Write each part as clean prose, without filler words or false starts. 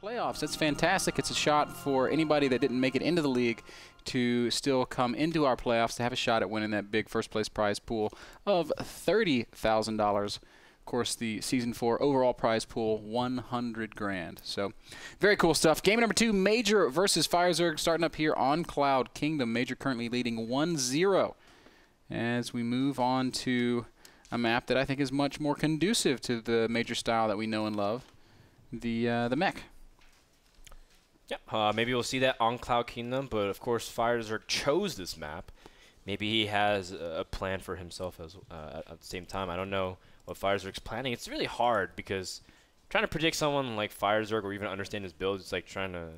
Playoffs. That's fantastic. It's a shot for anybody that didn't make it into the league to still come into our playoffs to have a shot at winning that big first place prize pool of $30,000. Of course, the Season 4 overall prize pool, 100 grand. So, very cool stuff. Game number 2, Major versus Firezerg, starting up here on Cloud Kingdom. Major currently leading 1-0 as we move on to a map that I think is much more conducive to the Major style that we know and love, the mech. Yep, maybe we'll see that on Cloud Kingdom, but of course Firezerg chose this map. Maybe he has a plan for himself as at the same time. I don't know what Firezerg's planning. It's really hard because trying to predict someone like Firezerg or even understand his build, it's like trying to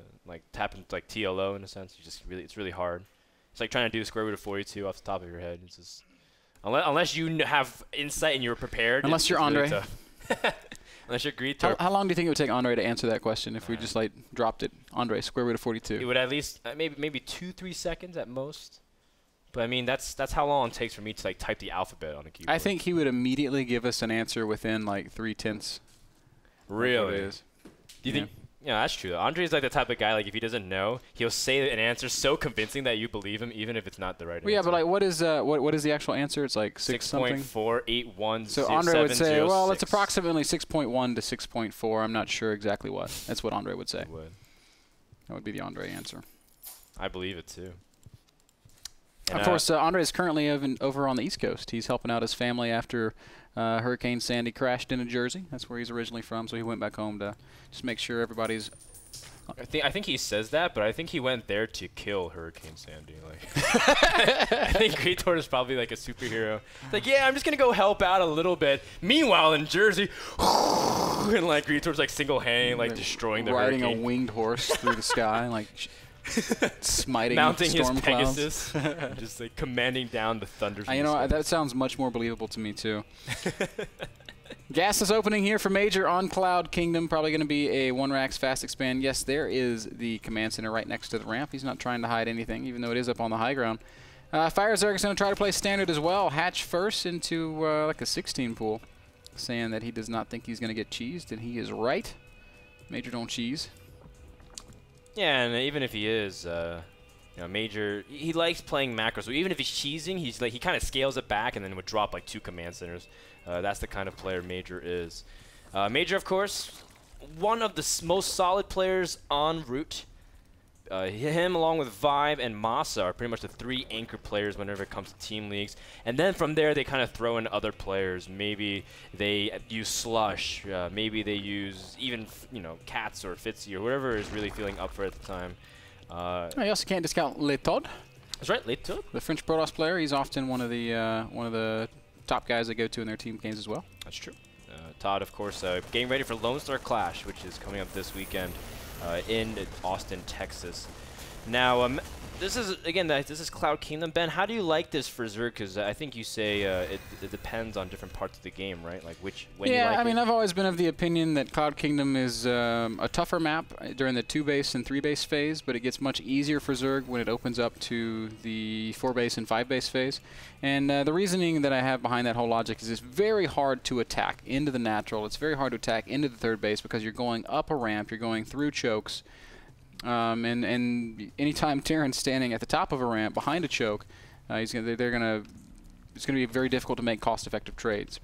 tap into TLO in a sense. It's really hard. It's like trying to do square root of 42 off the top of your head. It's just unless you have insight and you're prepared. Unless you're Andre. Really unless you're greed. How long do you think it would take Andre to answer that question if we just dropped it? Andre, square root of 42. It would at least maybe 2-3 seconds at most. But I mean that's how long it takes for me to type the alphabet on a keyboard. I think he would immediately give us an answer within 3/10. Really? Do you think? Yeah, that's true. Andre's the type of guy if he doesn't know, he'll say an answer so convincing that you believe him, even if it's not the right answer. Yeah, but what is the actual answer? It's 6 something. 6.481. So Andre would say, well, it's approximately 6.1 to 6.4. I'm not sure exactly what. That's what Andre would say. That would be the Andre answer. I believe it too. Of course, Andre is currently over on the East Coast. He's helping out his family after Hurricane Sandy crashed into Jersey. That's where he's originally from, so he went back home to just make sure everybody's... I think he says that, but I think he went there to kill Hurricane Sandy. I think Greator is probably a superhero. It's yeah, I'm just going to go help out a little bit. Meanwhile, in Jersey, and Greator's single-handedly destroying the riding hurricane. A winged horse through the sky, smiting mounting storm his clouds. Pegasus, just commanding down the thunder. You know, that sounds much more believable to me too. Gas is opening here for Major on Cloud Kingdom. Probably going to be a 1-Rax fast expand. Yes, there is the command center right next to the ramp. He's not trying to hide anything, even though it is up on the high ground. Firezerg is going to try to play standard as well. Hatch first into a 16 pool, saying that he does not think he's going to get cheesed, and he is right. Major don't cheese. Yeah, and even if he is, Major, he likes playing macro. So even if he's cheesing, he kind of scales it back and then would drop 2 command centers. That's the kind of player Major is. Major, of course, one of the most solid players en route. Him, along with Vibe and Masa, are pretty much the 3 anchor players whenever it comes to team leagues. And then from there, they kind of throw in other players. Maybe they use Slush. Maybe they use even, Cats or Fitzy or whoever is really feeling up for it at the time. You also can't discount Le Todd. That's right, Le Todd. The French Protoss player. He's often one of the top guys they go to in their team games as well. That's true. Todd, of course, getting ready for Lone Star Clash, which is coming up this weekend. In Austin, Texas. Now, this is Cloud Kingdom. Ben, how do you like this for Zerg? Because I think you say it depends on different parts of the game, right? When you like I mean, I've always been of the opinion that Cloud Kingdom is a tougher map during the 2-base and 3-base phase, but it gets much easier for Zerg when it opens up to the 4-base and 5-base phase. And the reasoning that I have behind that whole logic is it's very hard to attack into the natural. It's very hard to attack into the 3rd base because you're going up a ramp, you're going through chokes. And anytime Terran's standing at the top of a ramp behind a choke, it's going to be very difficult to make cost-effective trades.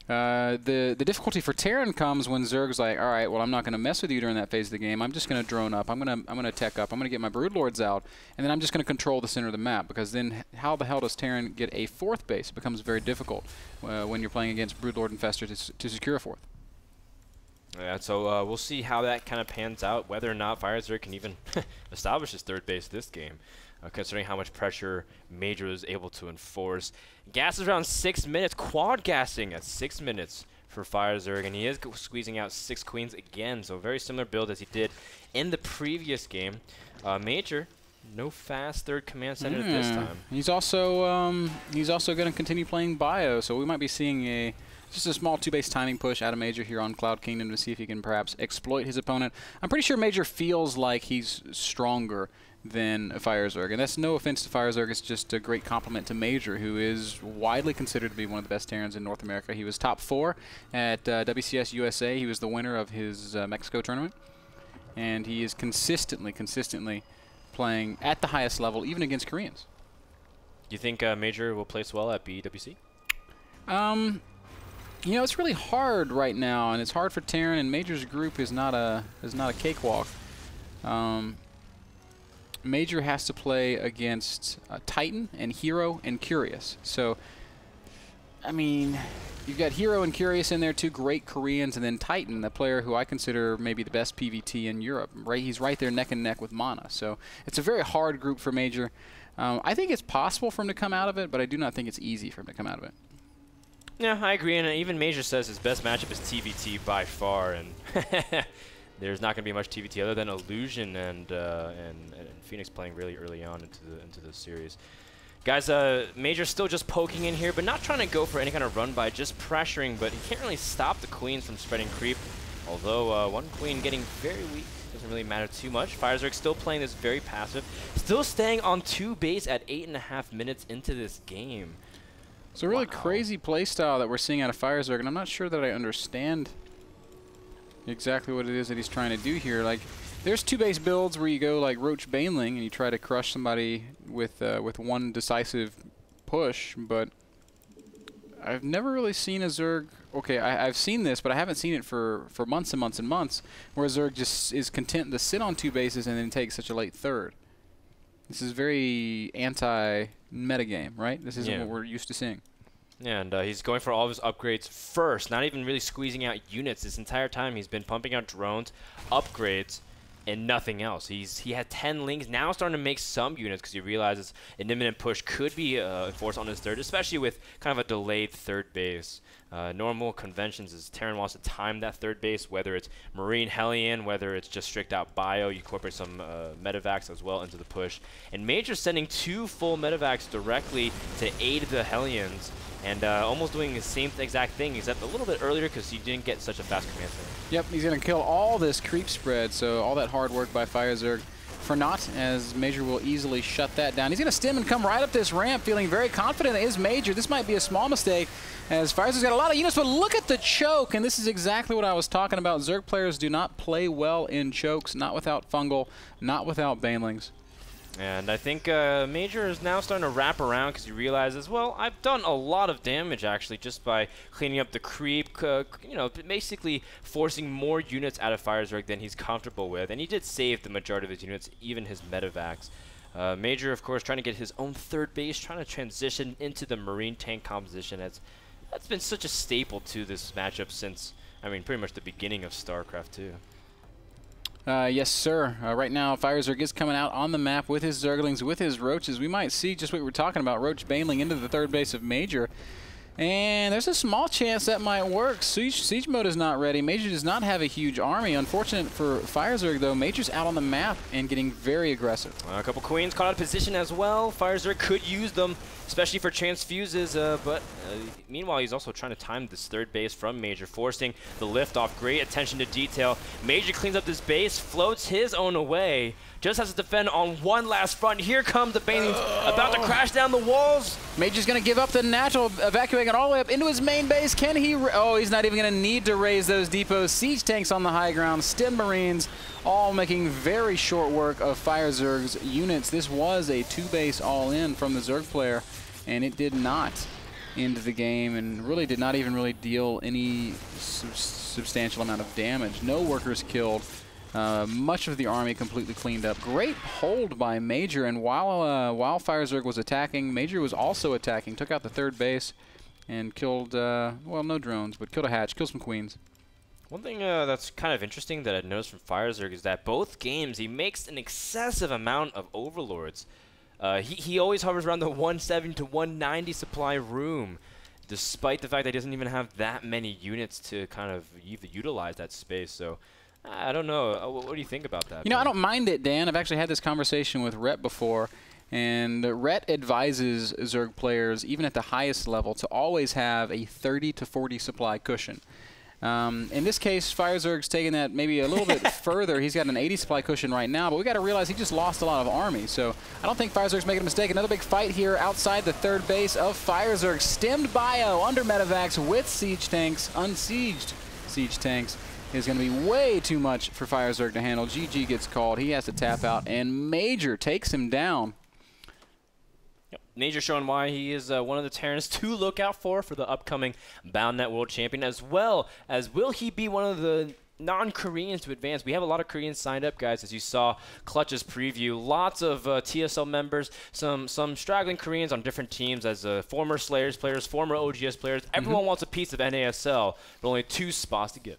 The difficulty for Terran comes when Zerg's all right, well, I'm not going to mess with you during that phase of the game. I'm just going to drone up. I'm going to tech up. I'm going to get my Broodlords out, and then I'm just going to control the center of the map, because then how the hell does Terran get a 4th base? It becomes very difficult when you're playing against Broodlord Infestor to secure a 4th. Yeah, so we'll see how that kind of pans out, whether or not Firezerg can even establish his 3rd base this game, considering how much pressure Major is able to enforce. Gas is around 6 minutes, quad gassing at 6 minutes for Firezerg, and he is squeezing out 6 queens again, so very similar build as he did in the previous game. Major, no fast 3rd command center this time. He's also going to continue playing Bio, so we might be seeing just a small 2-base timing push out of Major here on Cloud Kingdom to see if he can perhaps exploit his opponent. I'm pretty sure Major feels like he's stronger than Firezerg, and that's no offense to Firezerg. It's just a great compliment to Major, who is widely considered to be one of the best Terrans in North America. He was top 4 at WCS USA. He was the winner of his Mexico tournament. and he is consistently playing at the highest level, even against Koreans. Do you think Major will place well at BWC? You know, it's really hard right now, and it's hard for Terran, and Major's group is not a cakewalk. Major has to play against Titan and Hero and Curious. So, I mean, you've got Hero and Curious in there, two great Koreans, and then Titan, a player who I consider maybe the best PVT in Europe. Right, he's right there neck and neck with Mana. So it's a very hard group for Major. I think it's possible for him to come out of it, but I do not think it's easy for him to come out of it. Yeah, I agree, and even Major says his best matchup is TVT by far, and there's not going to be much TVT other than Illusion and Phoenix playing really early on into the series. Guys, Major's still just poking in here, but not trying to go for any kind of run by, just pressuring, but he can't really stop the queens from spreading creep, although one queen getting very weak doesn't really matter too much. Firezerg still playing this very passive, still staying on 2 base at 8.5 minutes into this game. It's a really crazy playstyle that we're seeing out of Firezerg, and I'm not sure that I understand exactly what it is that he's trying to do here. Like, there's 2 base builds where you go like Roach Baneling and you try to crush somebody with one decisive push, but I've never really seen a Zerg. Okay, I've seen this, but I haven't seen it for months and months and months, where Zerg just is content to sit on 2 bases and then take such a late third. This is very anti-metagame, right? This isn't what we're used to seeing. Yeah, and he's going for all of his upgrades first, not even really squeezing out units. This entire time he's been pumping out drones, upgrades, and nothing else. He had 10 links, now starting to make some units because he realizes an imminent push could be enforced on his third, especially with kind of a delayed third base. Normal conventions is Terran wants to time that third base, whether it's Marine Hellion, whether it's just strict out bio, you incorporate some medevacs as well into the push. And Major's sending 2 full medevacs directly to aid the Hellions, and almost doing the same exact thing, except a little bit earlier because he didn't get such a fast command center. Yep, he's going to kill all this creep spread, so all that hard work by Firezerg for naught, as Major will easily shut that down. He's going to stem and come right up this ramp, feeling very confident it is Major. This might be a small mistake, as Firezerg's got a lot of units, but look at the choke, and this is exactly what I was talking about. Zerg players do not play well in chokes, not without Fungal, not without Banelings. And I think Major is now starting to wrap around because he realizes, well, I've done a lot of damage actually just by cleaning up the creep, you know, basically forcing more units out of Firezerg than he's comfortable with. And he did save the majority of his units, even his medevacs. Major, of course, trying to get his own third base, trying to transition into the Marine tank composition. That's been such a staple to this matchup since, I mean, pretty much the beginning of StarCraft 2. Yes, sir. Right now, Firezerg is coming out on the map with his Zerglings, with his Roaches. We might see just what we were talking about, Roach Baneling into the third base of Major. And there's a small chance that might work. Siege mode is not ready. Major does not have a huge army. Unfortunate for Firezerg, though. Major's out on the map and getting very aggressive. A couple queens caught out of position as well. Firezerg could use them, especially for transfuses, but meanwhile, he's also trying to time this third base from Major, forcing the lift-off. Great attention to detail. Major cleans up this base, floats his own away, just has to defend on one last front. Here comes the Banelings, about to crash down the walls. Major's going to give up the natural, evacuating it all the way up into his main base. Can he? Oh, he's not even going to need to raise those depots. Siege tanks on the high ground, Stim Marines, all making very short work of Firezerg's units. This was a 2-base all-in from the Zerg player, and it did not end the game and really did not even really deal any substantial amount of damage. No workers killed. Much of the army completely cleaned up. Great hold by Major, and while Firezerg was attacking, Major was also attacking, took out the third base, and killed, well, no drones, but killed a hatch, killed some queens. One thing that's kind of interesting that I've noticed from Firezerg is that both games he makes an excessive amount of overlords. He always hovers around the 170 to 190 supply room, despite the fact that he doesn't even have that many units to kind of utilize that space. So I don't know. What do you think about that? You know, I don't mind it, Dan. I've actually had this conversation with Rhett before, and Rhett advises Zerg players, even at the highest level, to always have a 30 to 40 supply cushion. In this case, Firezerg's taking that maybe a little bit further. He's got an 80 supply cushion right now, but we got to realize he just lost a lot of army. So I don't think Firezerg's making a mistake. Another big fight here outside the third base of Firezerg. Stemmed bio under medevacs with siege tanks, unsieged siege tanks. is going to be way too much for Firezerg to handle. GG gets called. He has to tap out, and Major takes him down. Yep. Major showing why he is one of the Terrans to look out for the upcoming BoundNet World Champion, as well as will he be one of the non-Koreans to advance. We have a lot of Koreans signed up, guys, as you saw Clutch's preview. Lots of TSL members, some straggling Koreans on different teams as former Slayers players, former OGS players. Everyone wants a piece of NASL, but only 2 spots to get.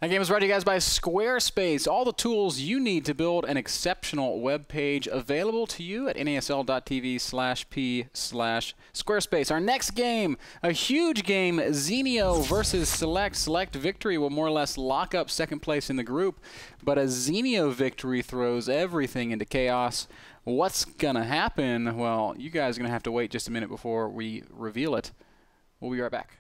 That game is brought to you guys by Squarespace. All the tools you need to build an exceptional web page available to you at nasl.tv/p/Squarespace. Our next game, a huge game, Xenio versus Select. Select victory will more or less lock up second place in the group, but a Xenio victory throws everything into chaos. What's going to happen? Well, you guys are going to have to wait just a minute before we reveal it. We'll be right back.